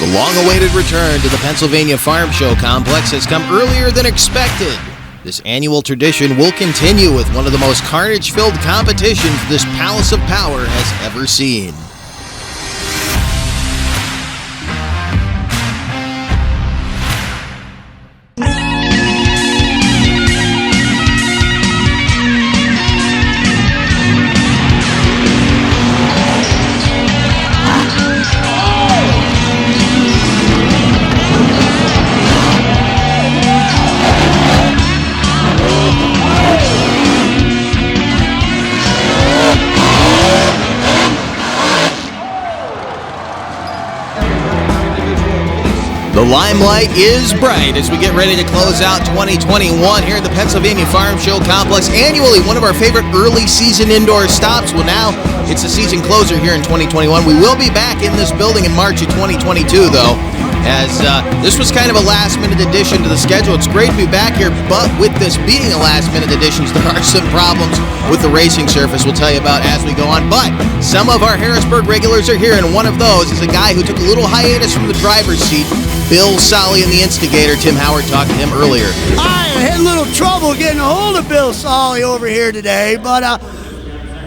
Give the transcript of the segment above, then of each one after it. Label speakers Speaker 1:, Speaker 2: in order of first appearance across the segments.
Speaker 1: The long-awaited return to the Pennsylvania Farm Show complex has come earlier than expected. This annual tradition will continue with one of the most carnage-filled competitions this Palace of Power has ever seen. The limelight is bright as we get ready to close out 2021 here at the Pennsylvania Farm Show Complex. Annually, one of our favorite early season indoor stops. Well, now it's a season closer here in 2021. We will be back in this building in March of 2022, though, as this was kind of a last-minute addition to the schedule. It's great to be back here, but with this being a last-minute addition, there are some problems with the racing surface we'll tell you about as we go on. But some of our Harrisburg regulars are here, and one of those is a guy who took a little hiatus from the driver's seat, Bill Solly and the Instigator. Tim Howard talked to him earlier.
Speaker 2: I had a little trouble getting a hold of Bill Solly over here today, but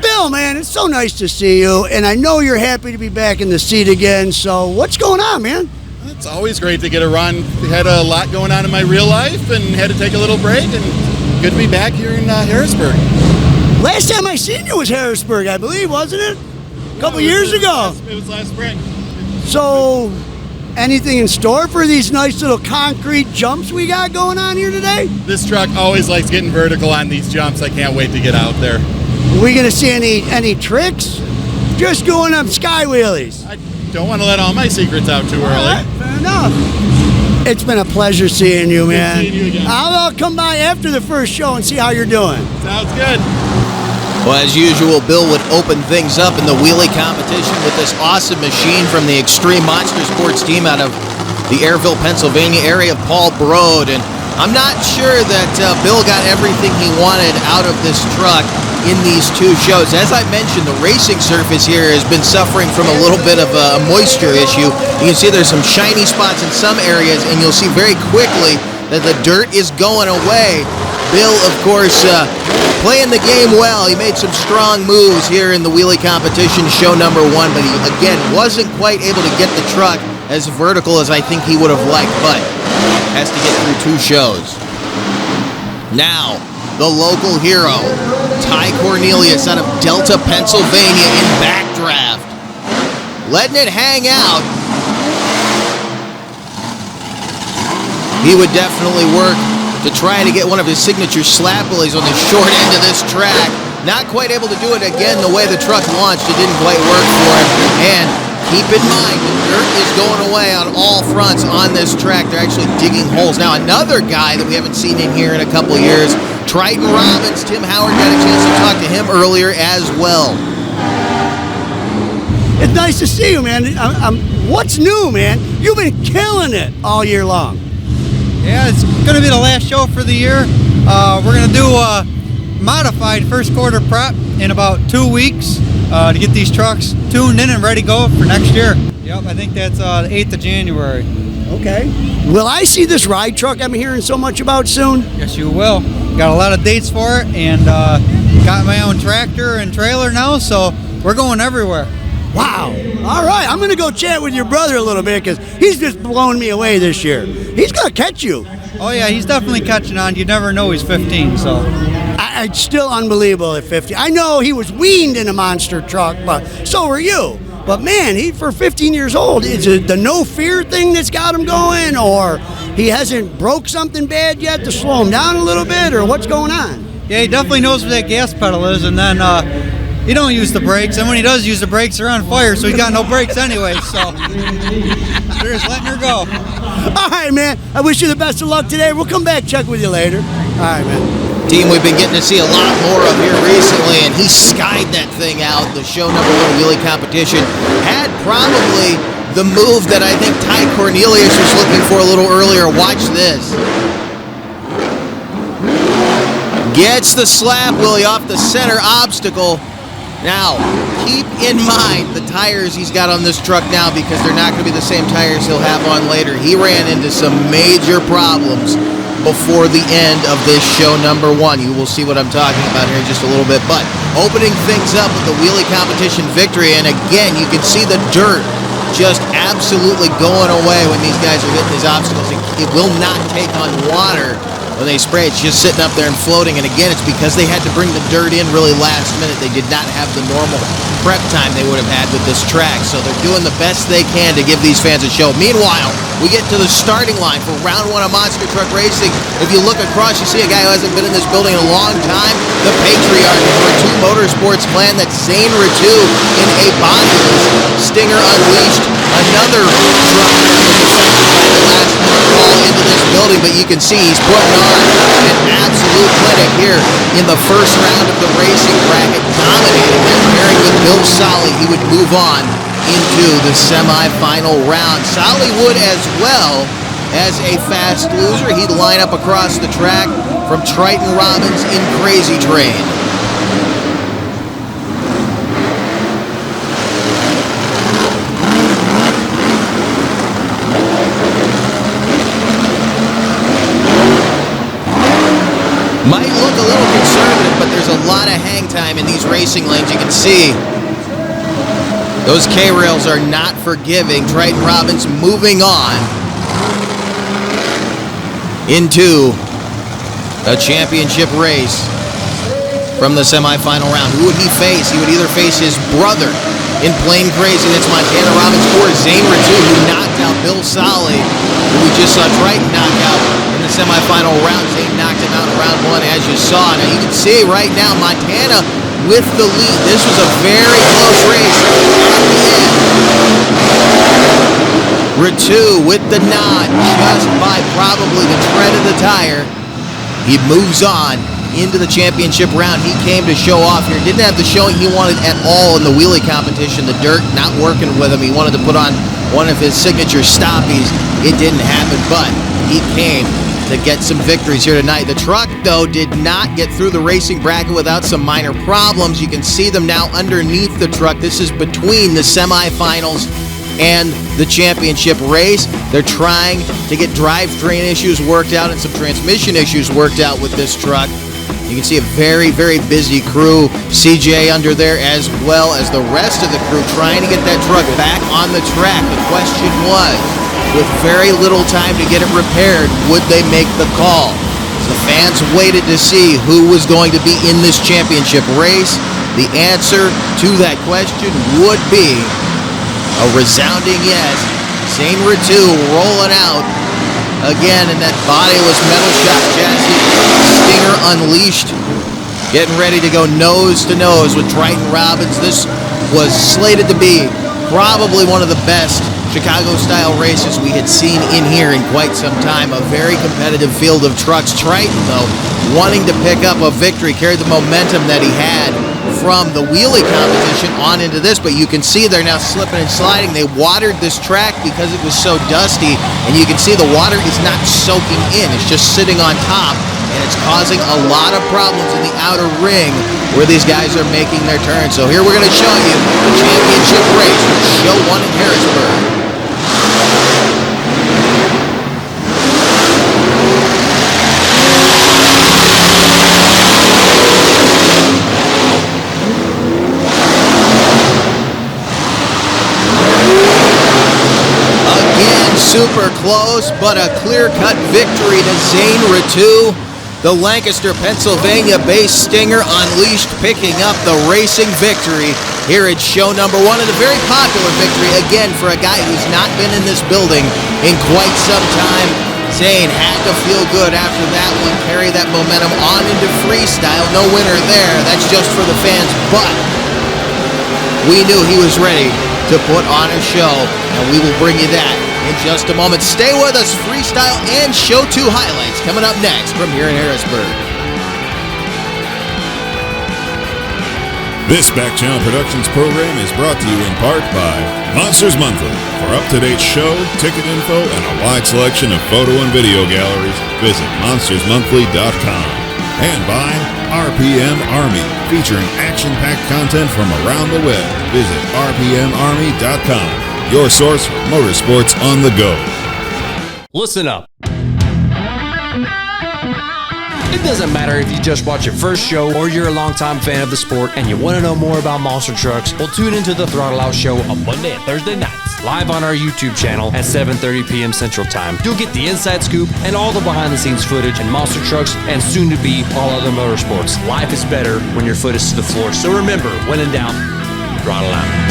Speaker 2: Bill, man, it's so nice to see you, and I know you're happy to be back in the seat again, so what's going on, man?
Speaker 3: It's always great to get a run. Had a lot going on in my real life and had to take a little break, and good to be back here in Harrisburg.
Speaker 2: Last time I seen you was Harrisburg, I believe, wasn't it? A couple years ago.
Speaker 3: It was last spring.
Speaker 2: So, anything in store for these nice little concrete jumps we got going on here today?
Speaker 3: This truck always likes getting vertical on these jumps. I can't wait to get out there.
Speaker 2: Are we going to see any tricks? Just going up sky wheelies.
Speaker 3: I don't want to let all my secrets out too early.
Speaker 2: All right, fair enough. It's been a pleasure seeing you, man.
Speaker 3: Good seeing you again.
Speaker 2: I'll come by after the first show and see how you're doing.
Speaker 3: Sounds good.
Speaker 1: Well, as usual, Bill would open things up in the wheelie competition with this awesome machine from the Extreme Monster Sports team out of the Airville, Pennsylvania area of Paul Broad. And I'm not sure that Bill got everything he wanted out of this truck in these two shows. As I mentioned, the racing surface here has been suffering from a little bit of a moisture issue. You can see there's some shiny spots in some areas, and you'll see very quickly that the dirt is going away. Bill, of course, playing the game well. He made some strong moves here in the wheelie competition, show number one, but he, again, wasn't quite able to get the truck as vertical as I think he would have liked, but has to get through two shows. Now, the local hero, Ty Cornelius out of Delta, Pennsylvania in backdraft. Letting it hang out. He would definitely work to try to get one of his signature slap wheelies on the short end of this track. Not quite able to do it again the way the truck launched. It didn't quite work for him. And keep in mind, the dirt is going away on all fronts on this track. They're actually digging holes. Now, another guy that we haven't seen in here in a couple years, Triton Robbins. Tim Howard got a chance to talk to him earlier as well.
Speaker 2: It's nice to see you, man. What's new, man? You've been killing it all year long.
Speaker 4: Yeah, it's going to be the last show for the year. We're going to do a modified first quarter prep in about 2 weeks to get these trucks tuned in and ready to go for next year. Yep, I think that's the 8th of January.
Speaker 2: Okay. Will I see this ride truck I'm hearing so much about soon?
Speaker 4: Yes, you will. Got a lot of dates for it, and got my own tractor and trailer now, so we're going everywhere.
Speaker 2: Wow. All right, I'm going to go chat with your brother a little bit because he's just blown me away this year. He's going to catch you.
Speaker 4: Oh, yeah, he's definitely catching on. You never know he's 15, so.
Speaker 2: It's still unbelievable at 50. I know he was weaned in a monster truck, but so were you. But, man, he for 15 years old, is it the no fear thing that's got him going, or he hasn't broke something bad yet to slow him down a little bit, or what's going on?
Speaker 4: Yeah, he definitely knows where that gas pedal is, and then he don't use the brakes, and when he does use the brakes, they're on fire, so he's got no brakes anyway, so they're just letting her go.
Speaker 2: All right, man. I wish you the best of luck today. We'll come back, check with you later. All right, man.
Speaker 1: Team we've been getting to see a lot more of here recently, and he skied that thing out. The show number one wheelie competition had probably the move that I think Ty Cornelius was looking for a little earlier. Watch this. Gets the slap wheelie off the center obstacle. Now, keep in mind the tires he's got on this truck now, because they're not going to be the same tires he'll have on later. He ran into some major problems before the end of this show number 1. You will see what I'm talking about here in just a little bit. But opening things up with the wheelie competition victory, and again, you can see the dirt just absolutely going away when these guys are hitting these obstacles. It will not take on water when they spray. It's just sitting up there and floating. And again, it's because they had to bring the dirt in really last minute. They did not have the normal prep time they would have had with this track. So they're doing the best they can to give these fans a show. Meanwhile, we get to the starting line for round 1 of Monster Truck Racing. If you look across, you see a guy who hasn't been in this building in a long time. The patriarch of Ritu Motorsports clan, that's Zane Ritu in a bodyless Stinger Unleashed. Another truck the last call into this building, but you can see he's putting on an absolute clinic here in the first round of the racing bracket, dominating and pairing with Bill Solly. He would move on into the semifinal round. Solly would, as well as a fast loser. He'd line up across the track from Triton Robbins in Crazy Train. Might look a little conservative, but there's a lot of hang time in these racing lanes. You can see those K-rails are not forgiving. Triton Robbins moving on into a championship race from the semifinal round. Who would he face? He would either face his brother in Plain Crazy, that's Montana Robbins, or Zane Ritu, who knocked out Bill Solly, who we just saw Triton knock out in the semifinal round. Zane knocked him out in round 1, as you saw. Now you can see right now Montana with the lead. This was a very close race at the end. Ritu with the nod, just by probably the tread of the tire. He moves on into the championship round. He came to show off here. Didn't have the showing he wanted at all in the wheelie competition. The dirt not working with him. He wanted to put on one of his signature stoppies. It didn't happen, but he came to get some victories here tonight. The truck, though, did not get through the racing bracket without some minor problems. You can see them now underneath the truck. This is between the semifinals and the championship race. They're trying to get drivetrain issues worked out and some transmission issues worked out with this truck. You can see a very, very busy crew. CJ under there, as well as the rest of the crew, trying to get that truck back on the track. The question was, with very little time to get it repaired, would they make the call? So the fans waited to see who was going to be in this championship race. The answer to that question would be a resounding yes. Zane Ritu rolling out again in that bodyless metal shop chassis. Stinger Unleashed, getting ready to go nose to nose with Triton Robbins. This was slated to be probably one of the best Chicago-style races we had seen in here in quite some time. A very competitive field of trucks. Triton, though, wanting to pick up a victory, carried the momentum that he had from the wheelie competition on into this, but you can see they're now slipping and sliding. They watered this track because it was so dusty, and you can see the water is not soaking in. It's just sitting on top, and it's causing a lot of problems in the outer ring where these guys are making their turn. So here we're going to show you the championship race with Show 1 in Harrisburg. Super close, but a clear-cut victory to Zane Ritu. The Lancaster, Pennsylvania-based Stinger Unleashed picking up the racing victory here at show number 1, and a very popular victory, again, for a guy who's not been in this building in quite some time. Zane had to feel good after that one, carry that momentum on into freestyle. No winner there, that's just for the fans, but we knew he was ready to put on a show, and we will bring you that in just a moment. Stay with us. Freestyle and Show 2 highlights coming up next from here in Harrisburg.
Speaker 5: This Back Channel Productions program is brought to you in part by Monsters Monthly. For up-to-date show, ticket info, and a wide selection of photo and video galleries, visit monstersmonthly.com. And by RPM Army, featuring action-packed content from around the web. Visit rpmarmy.com, your source for motorsports on the go.
Speaker 6: Listen up. It doesn't matter if you just watch your first show or you're a longtime fan of the sport and you want to know more about monster trucks. Well, tune into the Throttle Out Show on Monday and Thursday nights, live on our YouTube channel at 7:30 p.m. Central Time. You'll get the inside scoop and all the behind-the-scenes footage in monster trucks and soon-to-be all other motorsports. Life is better when your foot is to the floor. So remember, when in doubt, throttle out.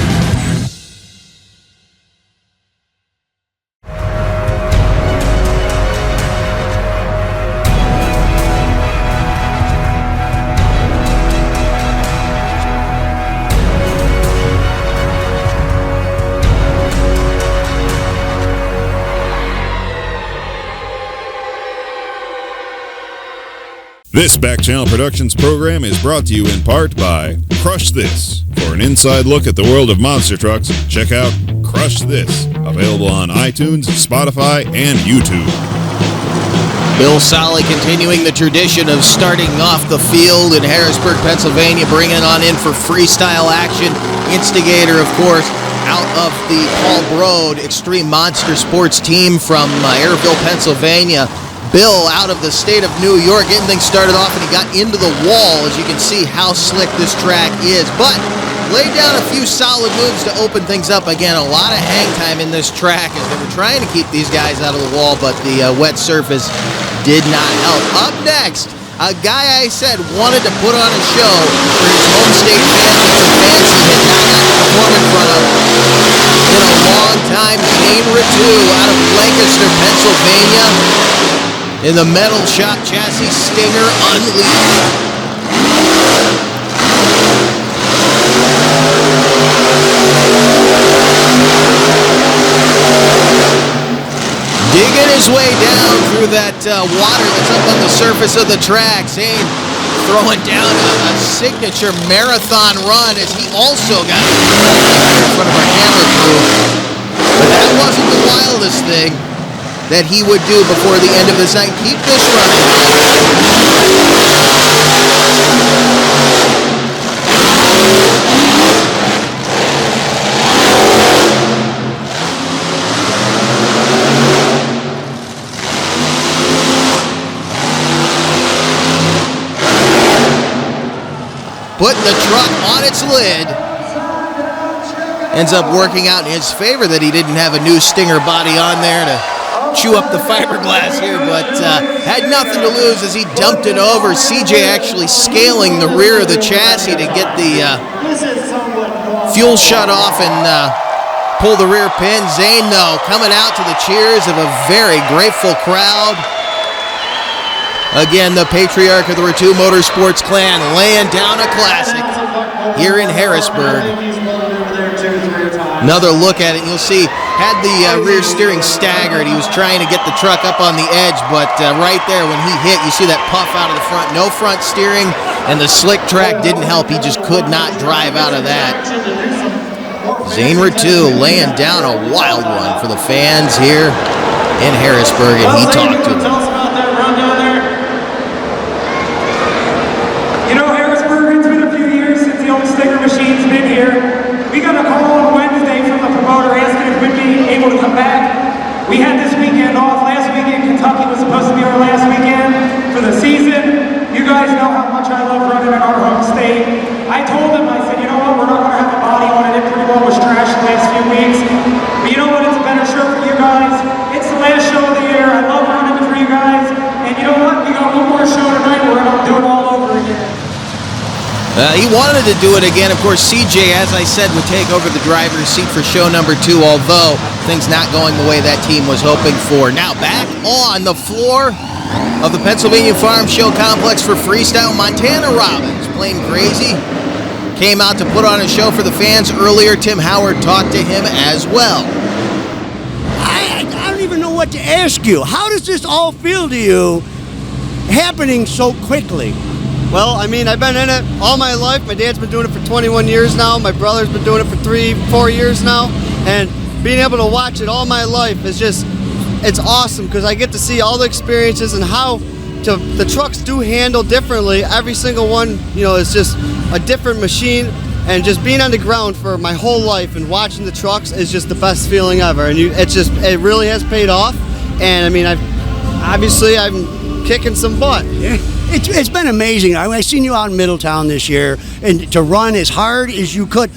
Speaker 5: This Back Channel Productions program is brought to you in part by Crush This. For an inside look at the world of monster trucks, check out Crush This, available on iTunes, Spotify, and YouTube.
Speaker 1: Bill Solly continuing the tradition of starting off the field in Harrisburg, Pennsylvania, bringing on in for freestyle action. Instigator, of course, out of the Paul Broad Extreme Monster Sports team from Airville, Pennsylvania. Bill out of the state of New York, getting things started off, and he got into the wall. As you can see how slick this track is, but laid down a few solid moves to open things up. Again, a lot of hang time in this track as they were trying to keep these guys out of the wall, but the wet surface did not help. Up next, a guy I said wanted to put on a show for his home state fans, but the fans he had not gotten to perform in front of in a long time. Zane Ratu out of Lancaster, Pennsylvania, in the metal shop chassis Stinger Unleashed. Digging his way down through that water that's up on the surface of the track. Zane throwing down a signature marathon run as he also got in front of our camera crew. But that wasn't the wildest thing that he would do before the end of this night. Keep this running. Putting the truck on its lid. Ends up working out in his favor that he didn't have a new Stinger body on there to chew up the fiberglass here, but had nothing to lose as he dumped it over. CJ actually scaling the rear of the chassis to get the fuel shut off and pull the rear pin. Zane, though, coming out to the cheers of a very grateful crowd. Again, the patriarch of the Ratu Motorsports clan laying down a classic here in Harrisburg. Another look at it, and you'll see, had the rear steering staggered. He was trying to get the truck up on the edge, but right there when he hit, you see that puff out of the front. No front steering, and the slick track didn't help. He just could not drive out of that. Zane Ratu laying down a wild one for the fans here in Harrisburg, and he talked to them.
Speaker 7: You know, Harrisburg, it's been a few years since the old sticker machine's been here. We got a call on Wednesday from the promoter asking if we'd be able to come back. We had this weekend off. Last weekend, Kentucky was supposed to be our last weekend for the season. You guys know how much I love running in our home state. I told them, I said, you know what, we're not going to have a body on it. It pretty well was trashed the last few weeks. But you know what, it's a better show for you guys. It's the last show of the year. I love running it for you guys. And you know what, we got one more show tonight. We're going to do it all over again.
Speaker 1: He wanted to do it again. Of course, CJ, as I said, would take over the driver's seat for show number 2, although things not going the way that team was hoping for. Now back on the floor of the Pennsylvania Farm Show Complex for freestyle, Montana Robbins, playing crazy. Came out to put on a show for the fans earlier. Tim Howard talked to him as well.
Speaker 2: I don't even know what to ask you. How does this all feel to you happening so quickly?
Speaker 8: Well, I mean, I've been in it all my life. My dad's been doing it for 21 years now. My brother's been doing it for 3-4 years now. And being able to watch it all my life is just, it's awesome because I get to see all the experiences and how the trucks do handle differently. Every single one, is just a different machine. And just being on the ground for my whole life and watching the trucks is just the best feeling ever. And it really has paid off. And I mean, I'm kicking some butt.
Speaker 2: Yeah. It's been amazing. I seen you out in Middletown this year, and to run as hard as you could,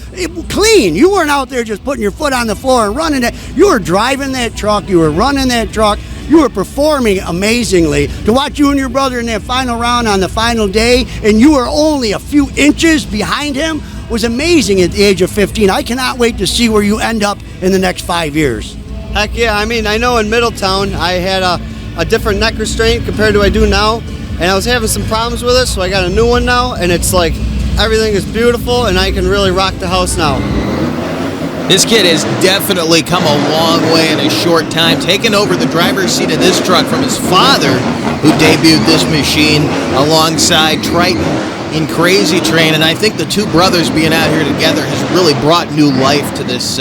Speaker 2: clean. You weren't out there just putting your foot on the floor and running it. You were driving that truck. You were running that truck. You were performing amazingly. To watch you and your brother in that final round on the final day, and you were only a few inches behind him, was amazing at the age of 15. I cannot wait to see where you end up in the next 5 years.
Speaker 8: Heck yeah. I mean, I know in Middletown I had a different neck restraint compared to what I do now, and I was having some problems with it, so I got a new one now, and it's like everything is beautiful, and I can really rock the house now.
Speaker 1: This kid has definitely come a long way in a short time, taking over the driver's seat of this truck from his father, who debuted this machine alongside Triton in Crazy Train. And I think the two brothers being out here together has really brought new life to this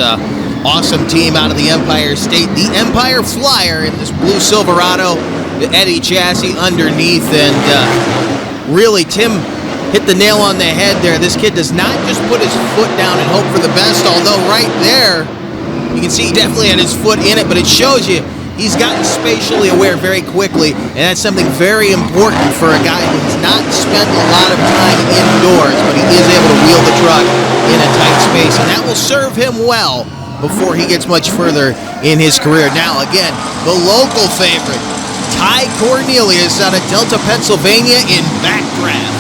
Speaker 1: awesome team out of the Empire State. The Empire Flyer in this blue Silverado, the Eddie chassis underneath, and really Tim hit the nail on the head there. This kid does not just put his foot down and hope for the best, although right there, you can see he definitely had his foot in it, but it shows you he's gotten spatially aware very quickly, and that's something very important for a guy who has not spent a lot of time indoors, but he is able to wheel the truck in a tight space, and that will serve him well before he gets much further in his career. Now, again, the local favorite, Ty Cornelius out of Delta, Pennsylvania in backdraft.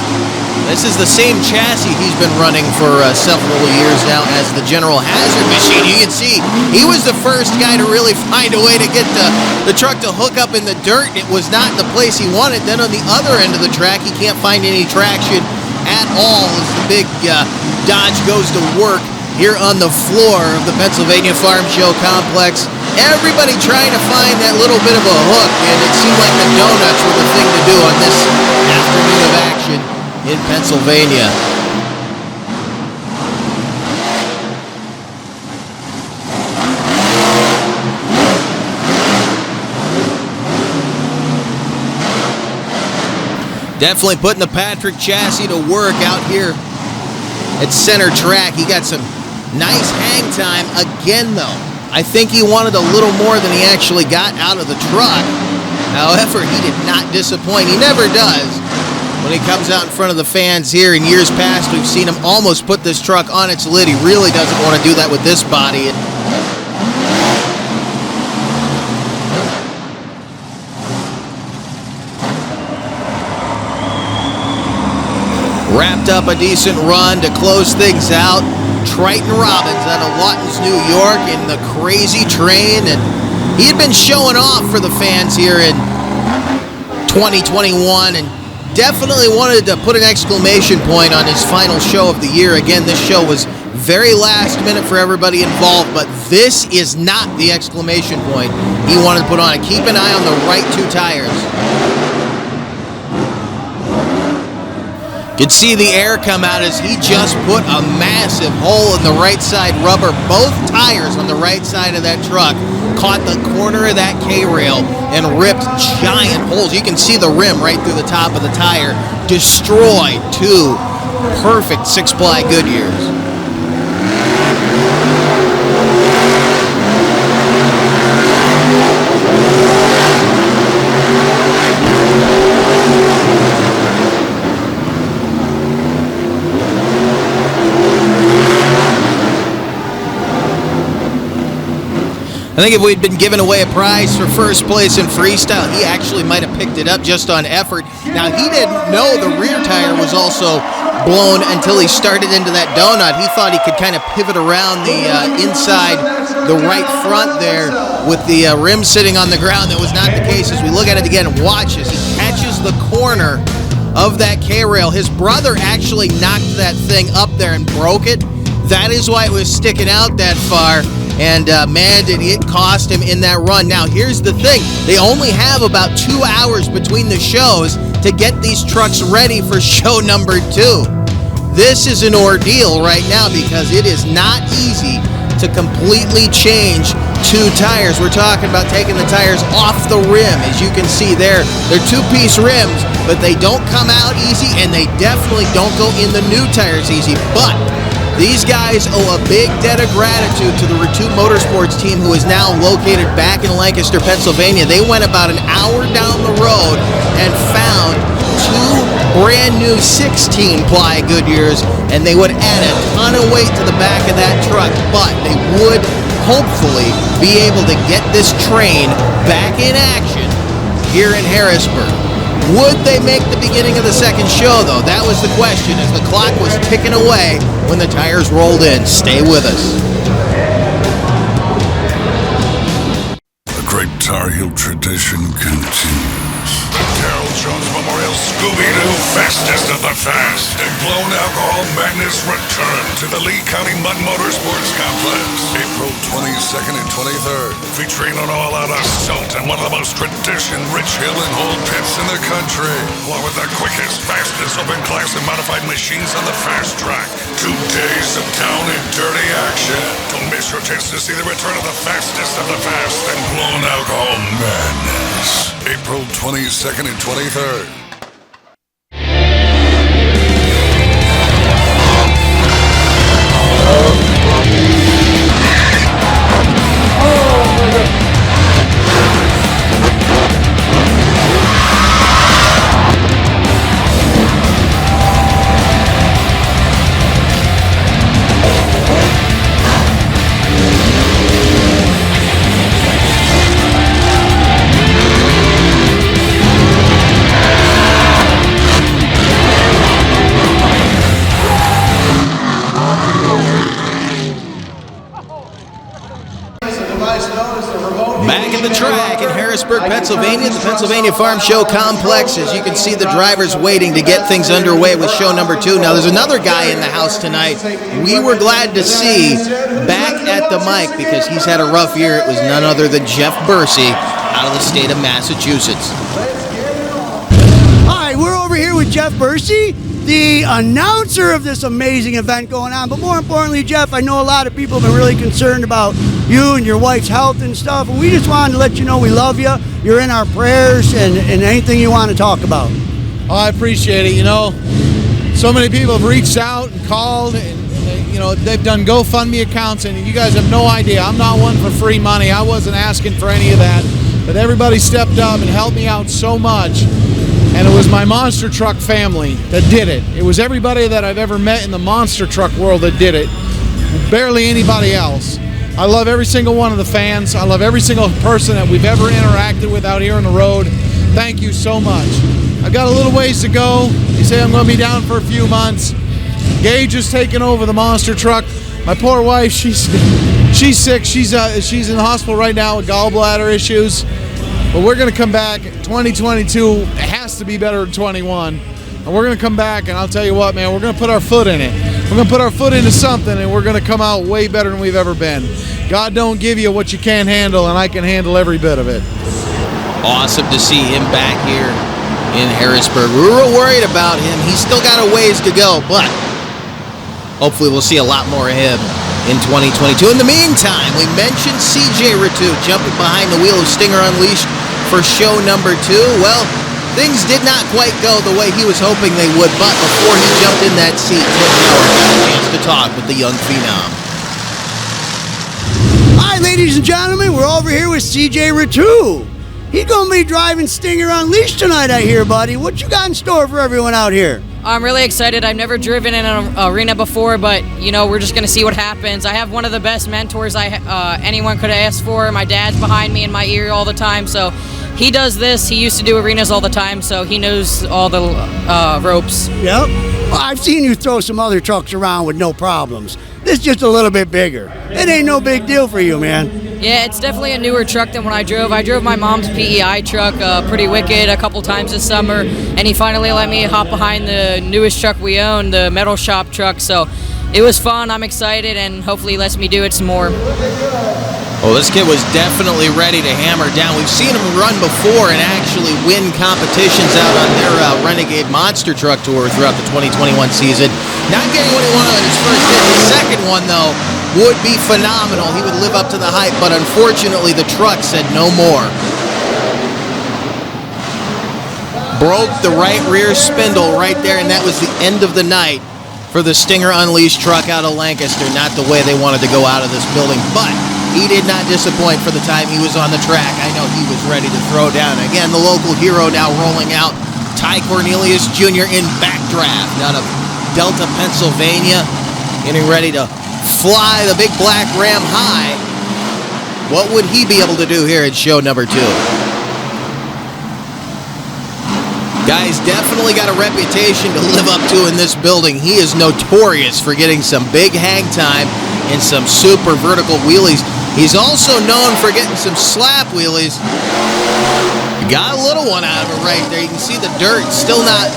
Speaker 1: This is the same chassis he's been running for several years now as the General Hazard machine. You can see he was the first guy to really find a way to get the truck to hook up in the dirt. It was not the place he wanted. Then on the other end of the track, he can't find any traction at all as the big Dodge goes to work here on the floor of the Pennsylvania Farm Show Complex. Everybody trying to find that little bit of a hook, and it seemed like the donuts were the thing to do on this afternoon of action in Pennsylvania. Definitely putting the Patrick chassis to work out here at center track. He got some nice hang time again, though. I think he wanted a little more than he actually got out of the truck. However, he did not disappoint. He never does. When he comes out in front of the fans here in years past, we've seen him almost put this truck on its lid. He really doesn't want to do that with this body. Wrapped up a decent run to close things out. Triton Robbins out of Lawton's, New York in the Crazy Train, and he had been showing off for the fans here in 2021 and definitely wanted to put an exclamation point on his final show of the year. Again, this show was very last minute for everybody involved, but this is not the exclamation point he wanted to put on it. Keep an eye on the right two tires. Could see the air come out as he just put a massive hole in the right side rubber. Both tires on the right side of that truck caught the corner of that K-rail and ripped giant holes. You can see the rim right through the top of the tire. Destroyed two perfect 6-ply Goodyears. I think if we'd been giving away a prize for first place in freestyle, he actually might have picked it up just on effort. Now, he didn't know the rear tire was also blown until he started into that donut. He thought he could kind of pivot around the inside, the right front there with the rim sitting on the ground. That was not the case. As we look at it again, watch as he catches the corner of that K-rail. His brother actually knocked that thing up there and broke it. That is why it was sticking out that far. And man, did it cost him in that run. Now, here's the thing. They only have about 2 hours between the shows to get these trucks ready for show number 2. This is an ordeal right now because it is not easy to completely change two tires. We're talking about taking the tires off the rim. As you can see there, they're two-piece rims, but they don't come out easy, and they definitely don't go in the new tires easy. But these guys owe a big debt of gratitude to the Ritu Motorsports team, who is now located back in Lancaster, Pennsylvania. They went about an hour down the road and found two brand new 16-ply Goodyears, and they would add a ton of weight to the back of that truck, but they would hopefully be able to get this train back in action here in Harrisburg. Would they make the beginning of the second show, though? That was the question as the clock was ticking away when the tires rolled in. Stay with us.
Speaker 9: The great Tar Heel tradition continues. The Carroll Jones Memorial Scooby-Doo Fastest of the Fast and Blown Alcohol Madness return to the Lee County Mud Motorsports Complex, April 22nd and 23rd, featuring an all-out assault on one of the most tradition-rich hill and hole pits in the country, along with the quickest, fastest open class and modified machines on the fast track. 2 days of down and dirty action. Don't miss your chance to see the return of the Fastest of the Fast and Blown Alcohol Madness, April 22nd and 23rd.
Speaker 1: Back at the track in Harrisburg, Pennsylvania, the Pennsylvania Farm Show Complex. As you can see, the drivers waiting to get things underway with show number 2. Now, there's another guy in the house tonight we were glad to see back at the mic because he's had a rough year. It was none other than Jeff Bursey out of the state of Massachusetts.
Speaker 2: All right, we're over here with Jeff Bursey, the announcer of this amazing event going on. But more importantly, Jeff, I know a lot of people have been really concerned about you and your wife's health and stuff, and we just wanted to let you know we love you. You're in our prayers and anything you want to talk about.
Speaker 10: Oh, I appreciate it. You know, so many people have reached out and called, and you know, they've done GoFundMe accounts, and you guys have no idea. I'm not one for free money. I wasn't asking for any of that, but everybody stepped up and helped me out so much. And it was my monster truck family that did it. It was everybody that I've ever met in the monster truck world that did it. Barely anybody else. I love every single one of the fans. I love every single person that we've ever interacted with out here on the road. Thank you so much. I've got a little ways to go. You say I'm going to be down for a few months. Gage is taking over the monster truck. My poor wife, she's sick. She's in the hospital right now with gallbladder issues. But we're going to come back. 2022 has to be better than 21. And we're going to come back, and I'll tell you what, man, we're going to put our foot in it. We're going to put our foot into something, and we're going to come out way better than we've ever been. God don't give you what you can't handle, and I can handle every bit of it.
Speaker 1: Awesome to see him back here in Harrisburg. We were worried about him. He's still got a ways to go, but hopefully we'll see a lot more of him in 2022. In the meantime, we mentioned CJ Ritu jumping behind the wheel of Stinger Unleashed for show number 2. Well, things did not quite go the way he was hoping they would, but before he jumped in that seat, Tim Howard got a chance to talk with the young phenom.
Speaker 2: Hi, ladies and gentlemen, we're over here with CJ Ritu. He's going to be driving Stinger Unleashed tonight, I hear, buddy. What you got in store for everyone out here?
Speaker 11: I'm really excited. I've never driven in an arena before, but, you know, we're just going to see what happens. I have one of the best mentors anyone could ask for. My dad's behind me in my ear all the time, so he does this. He used to do arenas all the time, so he knows all the ropes.
Speaker 2: Yep. Well, I've seen you throw some other trucks around with no problems. This is just a little bit bigger. It ain't no big deal for you, man.
Speaker 11: Yeah, it's definitely a newer truck than when I drove. I drove my mom's PEI truck, Pretty Wicked, a couple times this summer, and he finally let me hop behind the newest truck we own, the Metal Shop truck, so it was fun. I'm excited, and hopefully he lets me do it some more.
Speaker 1: Well, this kid was definitely ready to hammer down. We've seen him run before and actually win competitions out on their Renegade Monster Truck Tour throughout the 2021 season. Not getting what he wanted on his first hit. The second one, though, would be phenomenal. He would live up to the hype, but unfortunately the truck said no more. Broke the right rear spindle right there, and that was the end of the night for the Stinger Unleashed truck out of Lancaster. Not the way they wanted to go out of this building, but he did not disappoint for the time he was on the track. I know he was ready to throw down. Again, the local hero now rolling out. Ty Cornelius Jr. in backdraft out of Delta, Pennsylvania, getting ready to fly the big black Ram high. What would he be able to do here at show number 2? Guy's definitely got a reputation to live up to in this building. He is notorious for getting some big hang time and some super vertical wheelies. He's also known for getting some slap wheelies. Got a little one out of it right there. You can see the dirt still not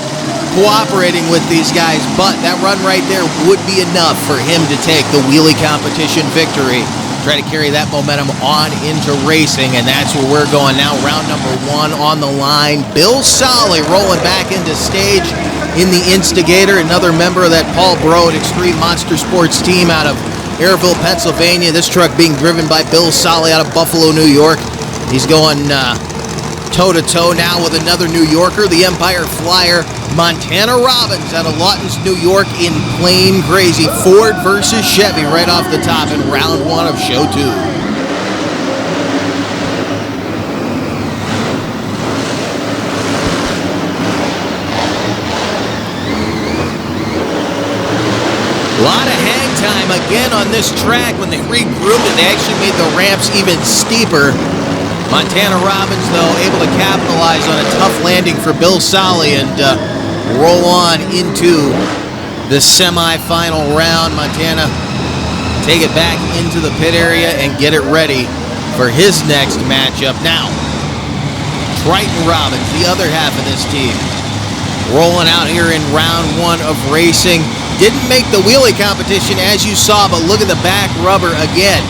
Speaker 1: cooperating with these guys, but that run right there would be enough for him to take the wheelie competition victory. Try to carry that momentum on into racing, and that's where we're going now. Round number 1 on the line. Bill Solly rolling back into stage in the Instigator, another member of that Paul Broad Extreme Monster Sports team out of Airville, Pennsylvania. This truck being driven by Bill Solly out of Buffalo, New York. He's going toe-to-toe now with another New Yorker, the Empire Flyer, Montana Robbins out of Lawton's, New York in Plain Crazy. Ford versus Chevy right off the top in round 1 of show 2. A lot of hang time again on this track. When they regrouped it, they actually made the ramps even steeper. Montana Robbins, though, able to capitalize on a tough landing for Bill Solly and roll on into the semifinal round. Montana take it back into the pit area and get it ready for his next matchup. Now, Triton Robbins, the other half of this team, rolling out here in round 1 of racing. Didn't make the wheelie competition as you saw, but look at the back rubber again.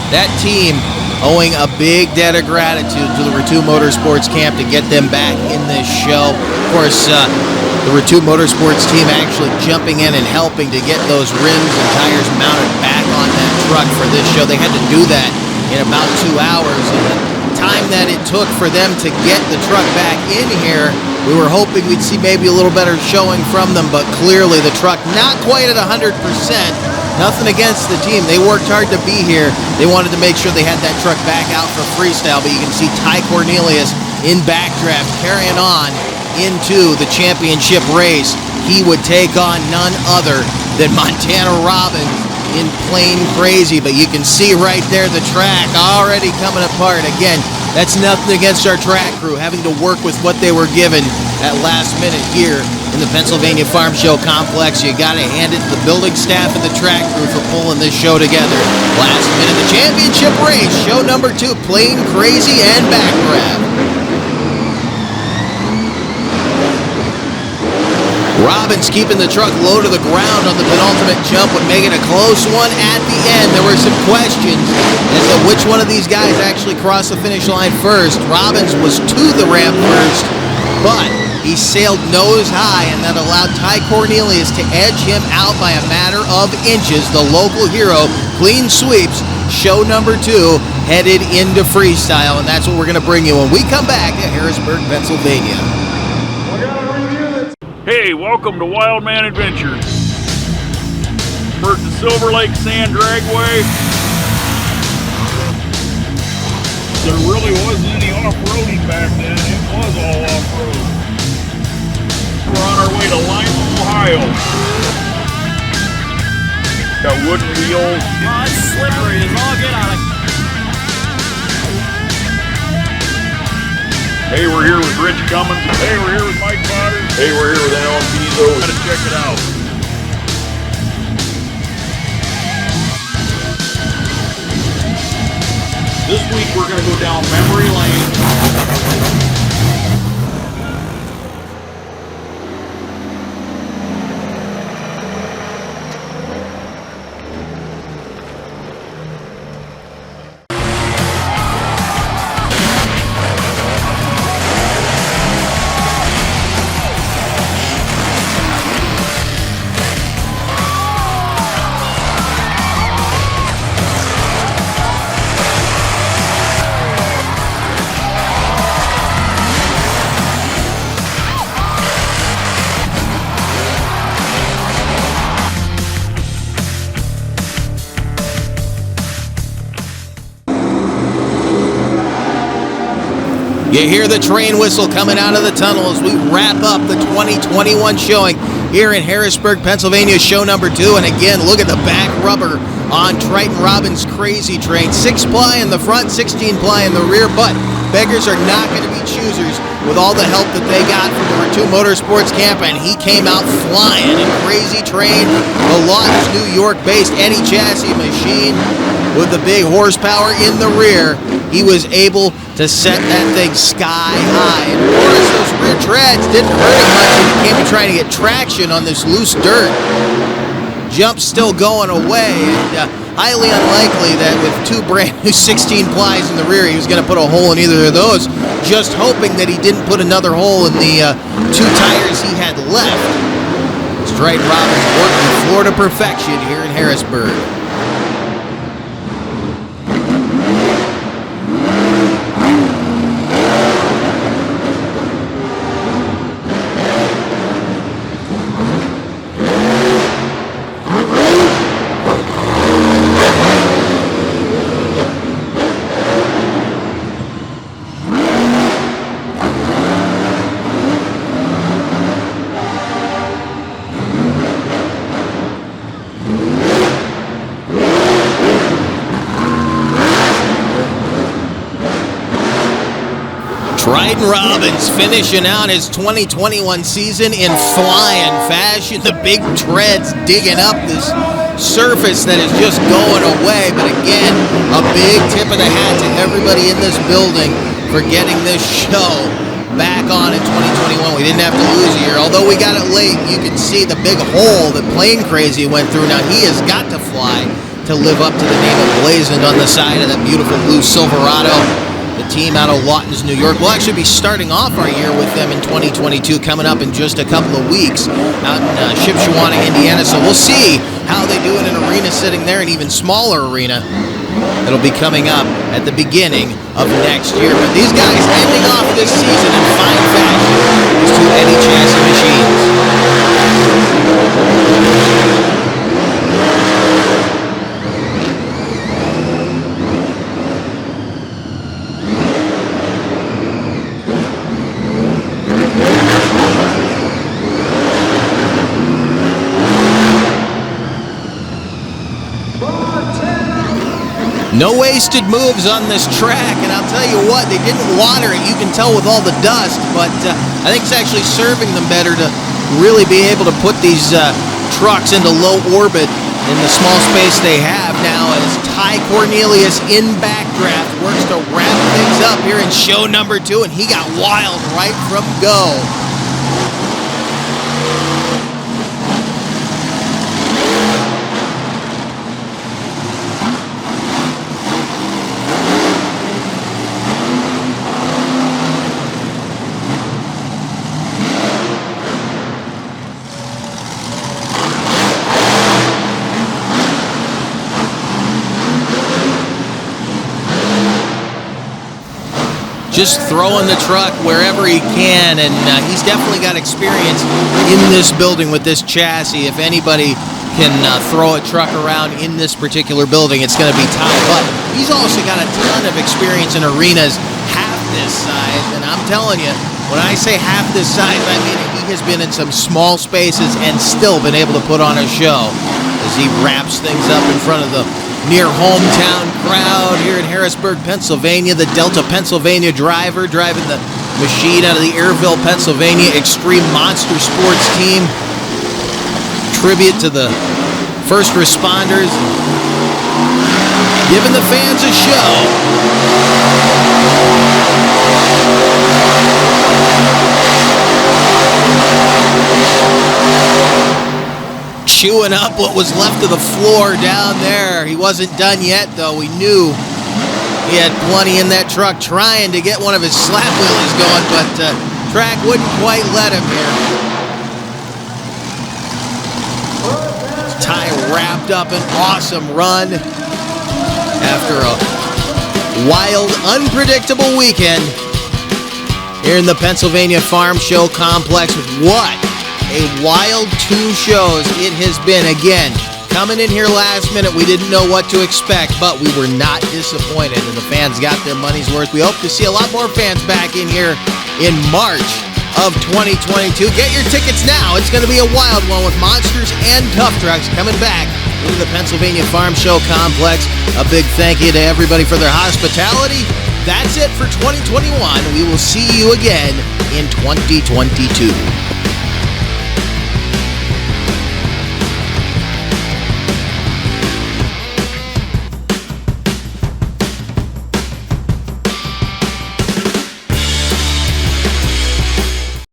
Speaker 1: That team owing a big debt of gratitude to the Ratu Motorsports camp to get them back in this show. Of course, the Ratu Motorsports team actually jumping in and helping to get those rims and tires mounted back on that truck for this show. They had to do that in about 2 hours. And the time that it took for them to get the truck back in here, we were hoping we'd see maybe a little better showing from them, but clearly the truck not quite at 100%. Nothing against the team. They worked hard to be here. They wanted to make sure they had that truck back out for freestyle, but you can see Ty Cornelius in backdraft carrying on into the championship race. He would take on none other than Montana Robbins in Plain Crazy, but you can see right there the track already coming apart. Again, that's nothing against our track crew having to work with what they were given at last minute here in the Pennsylvania Farm Show complex. You got to hand it to the building staff and the track crew for pulling this show together. Last minute, the championship race, show number 2, Plain Crazy and backdraft. Robbins keeping the truck low to the ground on the penultimate jump would make it a close one at the end. There were some questions as to which one of these guys actually crossed the finish line first. Robbins was to the ramp first, but he sailed nose high, and that allowed Ty Cornelius to edge him out by a matter of inches. The local hero, clean sweeps, show number 2, headed into freestyle, and that's what we're going to bring you when we come back to Harrisburg, Pennsylvania.
Speaker 12: Hey, welcome to Wild Man Adventures. We're at the Silver Lake Sand Dragway. There really wasn't any off-roading back then. It was all off-road. We're on our way to Lima, Ohio. Got wooden wheels. Oh, it's slippery as all get out of. Hey, we're here with Rich Cummins. Hey, we're here with Mike Potter. Hey, we're here with Alan Pizzo. Gotta check it out. This week we're gonna go down memory lane.
Speaker 1: You hear the train whistle coming out of the tunnel as we wrap up the 2021 showing here in Harrisburg, Pennsylvania, show number 2. And again, look at the back rubber on Triton Robbins' Crazy Train. 6-ply in the front, 16-ply in the rear, but beggars are not going to be choosers with all the help that they got from the Vertu Motorsports camp, and he came out flying in Crazy Train, the Lawton's New York-based Eddie chassis machine with the big horsepower in the rear. He was able to set that thing sky high. And of course, those rear treads didn't hurt him much when he came to trying to get traction on this loose dirt. Jump's still going away, and highly unlikely that with 2 brand new 16 plies in the rear, he was going to put a hole in either of those, just hoping that he didn't put another hole in the 2 tires he had left. Triton Robbins working Florida perfection here in Harrisburg. Triton Robbins finishing out his 2021 season in flying fashion. The big treads digging up this surface that is just going away. But again, a big tip of the hat to everybody in this building for getting this show back on in 2021. We didn't have to lose a year. Although we got it late, you can see the big hole that Plane Crazy went through. Now he has got to fly to live up to the name emblazoned on the side of that beautiful blue Silverado. The team out of Lawton's, New York. We'll actually be starting off our year with them in 2022, coming up in just a couple of weeks out in Shipshewana, Indiana. So we'll see how they do in an arena sitting there, an even smaller arena. It'll be coming up at the beginning of next year. But these guys ending off this season in fine fashion. These 2 Eddie chassis machines. No wasted moves on this track, and I'll tell you what, they didn't water it. You can tell with all the dust, but I think it's actually serving them better to really be able to put these trucks into low orbit in the small space they have now as Ty Cornelius in backdraft works to wrap things up here in show number 2, and he got wild right from go. Just throwing the truck wherever he can, and he's definitely got experience in this building with this chassis. If anybody can throw a truck around in this particular building, it's going to be Ty. But he's also got a ton of experience in arenas half this size, and I'm telling you, when I say half this size, I mean he has been in some small spaces and still been able to put on a show as he wraps things up in front of the near hometown crowd here in Harrisburg, Pennsylvania. The Delta, Pennsylvania driver driving the machine out of the Airville, Pennsylvania Extreme Monster Sports team. Tribute to the first responders, giving the fans a show. Chewing up what was left of the floor down there. He wasn't done yet, though. We knew he had plenty in that truck trying to get one of his slap wheelies going, but track wouldn't quite let him here. Ty wrapped up an awesome run after a wild, unpredictable weekend here in the Pennsylvania Farm Show Complex. What a wild 2 shows it has been. Again, Coming in here last minute, we didn't know what to expect, but we were not disappointed, and the fans got their money's worth. We hope to see a lot more fans back in here in March of 2022. Get your tickets now. It's going to be a wild one with monsters and tough trucks coming back into the Pennsylvania Farm Show complex. A big thank you to everybody for their hospitality. That's it for 2021. We will see you again in 2022.